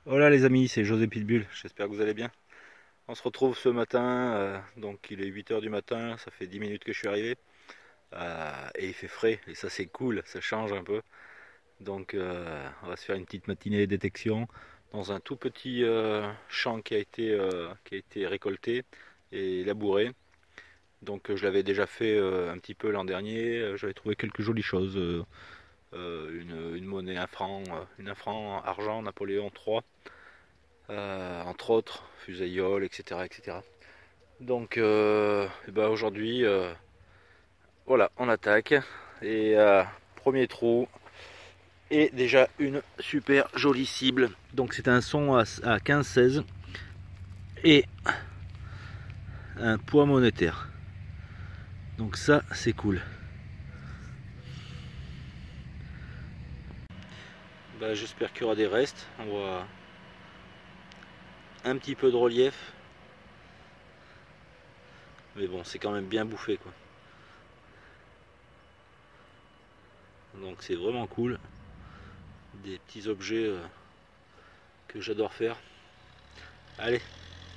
Hola les amis, c'est José Pitbull, j'espère que vous allez bien. On se retrouve ce matin, donc il est 8 h du matin, ça fait 10 minutes que je suis arrivé. Et il fait frais, et ça c'est cool, ça change un peu. Donc on va se faire une petite matinée détection dans un tout petit champ qui a été récolté et labouré. Donc je l'avais déjà fait un petit peu l'an dernier, j'avais trouvé quelques jolies choses. Une monnaie, un franc argent Napoléon III. Entre autres, fusaïole, etc. etc. Donc et ben aujourd'hui, voilà, on attaque. Et premier trou, et déjà une super jolie cible. Donc c'est un son à 15-16 et un poids monétaire. Donc ça c'est cool. Ben, j'espère qu'il y aura des restes. On voit un petit peu de relief. Mais bon, c'est quand même bien bouffé quoi. Donc c'est vraiment cool. Des petits objets que j'adore faire. Allez,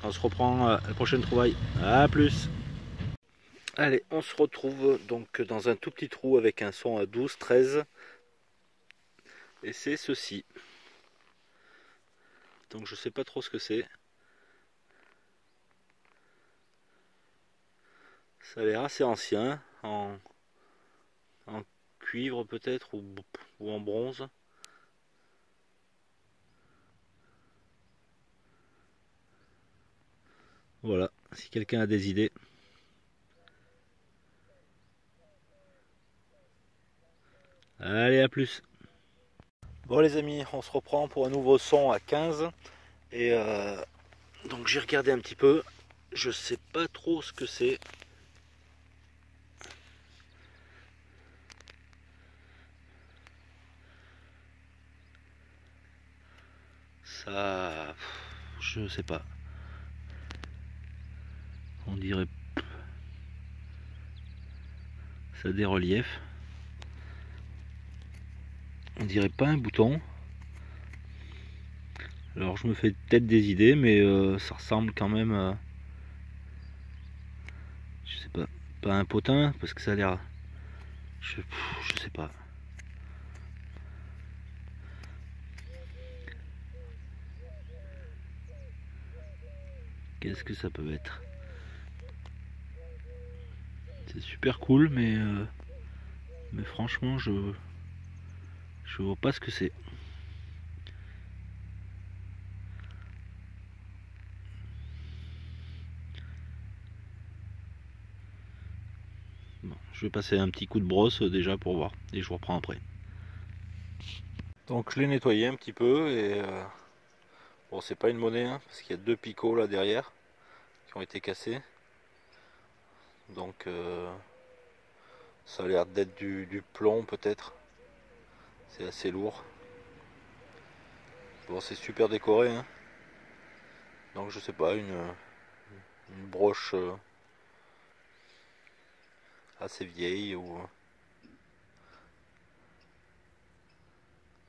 on se reprend à la prochaine trouvaille. A plus. Allez, on se retrouve donc dans un tout petit trou avec un son à 12-13. Et c'est ceci. Donc je sais pas trop ce que c'est. Ça a l'air assez ancien, en cuivre peut-être, ou en bronze. Voilà, si quelqu'un a des idées. Allez, à plus. Bon les amis, on se reprend pour un nouveau son à 15. Et donc j'ai regardé un petit peu. Je sais pas trop ce que c'est. Ça, je sais pas. On dirait ça a des reliefs. On dirait pas un bouton. Alors je me fais peut-être des idées, mais ça ressemble quand même à, je sais pas un potin, parce que ça a l'air, je sais pas. Qu'est-ce que ça peut être? C'est super cool, mais franchement, je vois pas ce que c'est. Bon, je vais passer un petit coup de brosse déjà pour voir, et je vous reprends après. Donc je l'ai nettoyé un petit peu, et bon, c'est pas une monnaie, hein, parce qu'il y a deux picots là derrière qui ont été cassés. Donc ça a l'air d'être du plomb peut-être. C'est assez lourd. Bon, c'est super décoré, hein. Donc je sais pas, une broche assez vieille ou.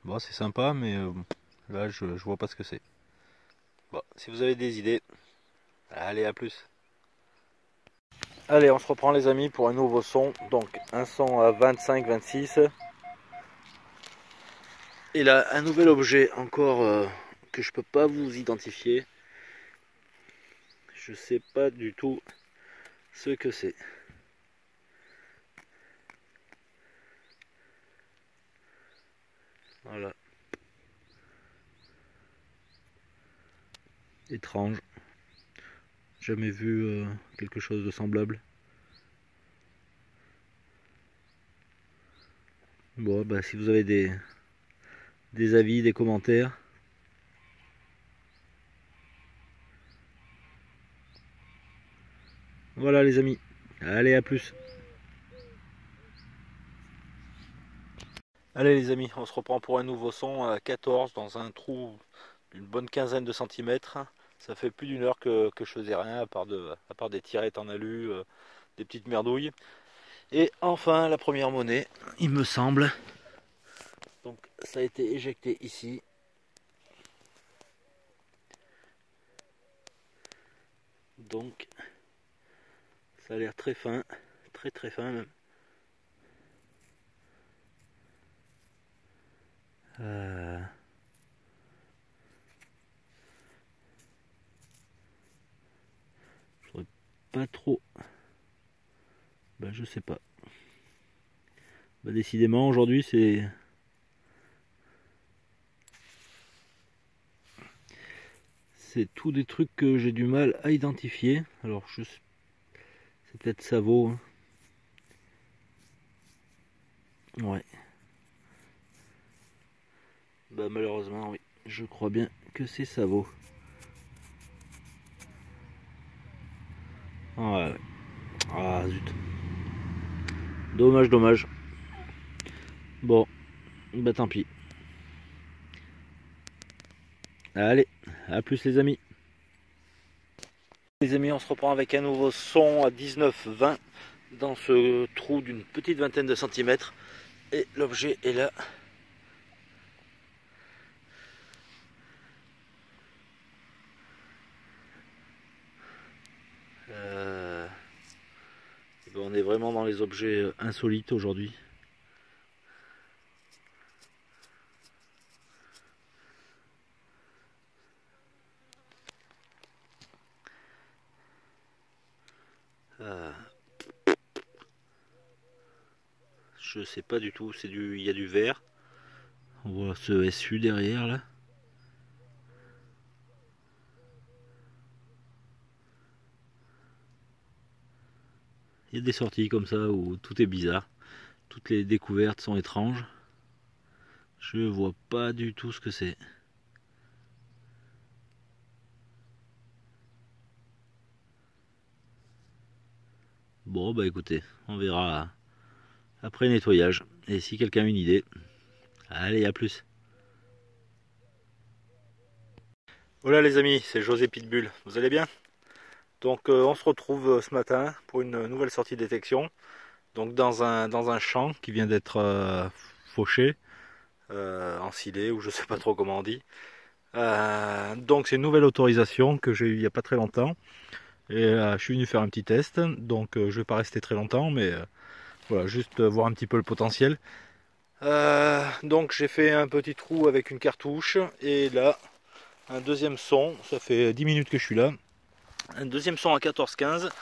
Bon, c'est sympa, mais là je vois pas ce que c'est. Bon, si vous avez des idées, allez, à plus. Allez, on se reprend les amis pour un nouveau son. Donc un son à 25-26. Et là, un nouvel objet encore que je peux pas vous identifier. Je sais pas du tout ce que c'est. Voilà. Étrange. Jamais vu quelque chose de semblable. Bon, bah si vous avez des avis, des commentaires. Voilà les amis. Allez, à plus. Allez les amis, on se reprend pour un nouveau son à 14 dans un trou d'une bonne quinzaine de centimètres. Ça fait plus d'une heure que je faisais rien à part des tirettes en alu, des petites merdouilles. Et enfin la première monnaie, il me semble. Donc ça a été éjecté ici. Donc ça a l'air très fin, très très fin même. Je saurais pas trop. Ben, je sais pas. Ben, décidément aujourd'hui c'est tous des trucs que j'ai du mal à identifier. Alors c'est peut-être Savo. Hein. Ouais. Bah malheureusement oui. Je crois bien que c'est Savo. Ah ouais. Ah zut. Dommage, dommage. Bon, bah tant pis. Allez, à plus les amis. Les amis, on se reprend avec un nouveau son à 19-20 dans ce trou d'une petite vingtaine de centimètres. Et l'objet est là. Et ben on est vraiment dans les objets insolites aujourd'hui. Je sais pas du tout, il y a du vert. On voit ce SU derrière là. Il y a des sorties comme ça où tout est bizarre. Toutes les découvertes sont étranges. Je vois pas du tout ce que c'est. Bon bah écoutez, on verra après nettoyage. Et si quelqu'un a une idée, allez à plus. Voilà les amis, c'est José Pitbull, vous allez bien? Donc on se retrouve ce matin pour une nouvelle sortie de détection. Donc dans un champ qui vient d'être fauché, ensilé ou je sais pas trop comment on dit. Donc c'est une nouvelle autorisation que j'ai eue il n'y a pas très longtemps. Et je suis venu faire un petit test. Donc je vais pas rester très longtemps, mais voilà, juste voir un petit peu le potentiel. Donc j'ai fait un petit trou avec une cartouche. Et là, un deuxième son. Ça fait 10 minutes que je suis là. Un deuxième son à 14-15.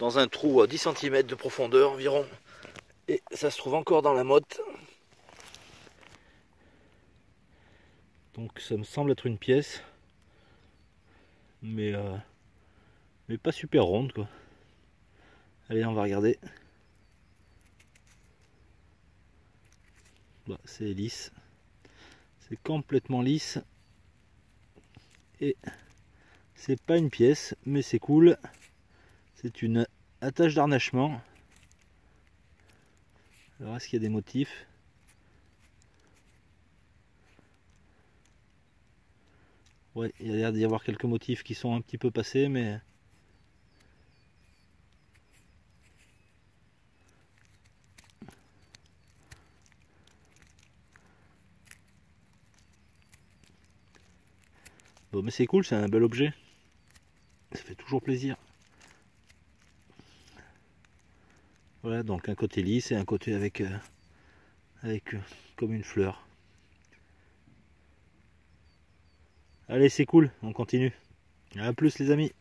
Dans un trou à 10 cm de profondeur environ. Et ça se trouve encore dans la motte. Donc ça me semble être une pièce. Mais pas super ronde quoi. Allez, on va regarder. Bah, c'est lisse. C'est complètement lisse. Et c'est pas une pièce, mais c'est cool. C'est une attache d'harnachement. Alors est-ce qu'il y a des motifs? Ouais, il y a l'air d'y avoir quelques motifs qui sont un petit peu passés, mais bon, mais c'est cool, c'est un bel objet. Ça fait toujours plaisir. Voilà, donc un côté lisse et un côté avec comme une fleur. Allez, c'est cool, on continue. À plus les amis.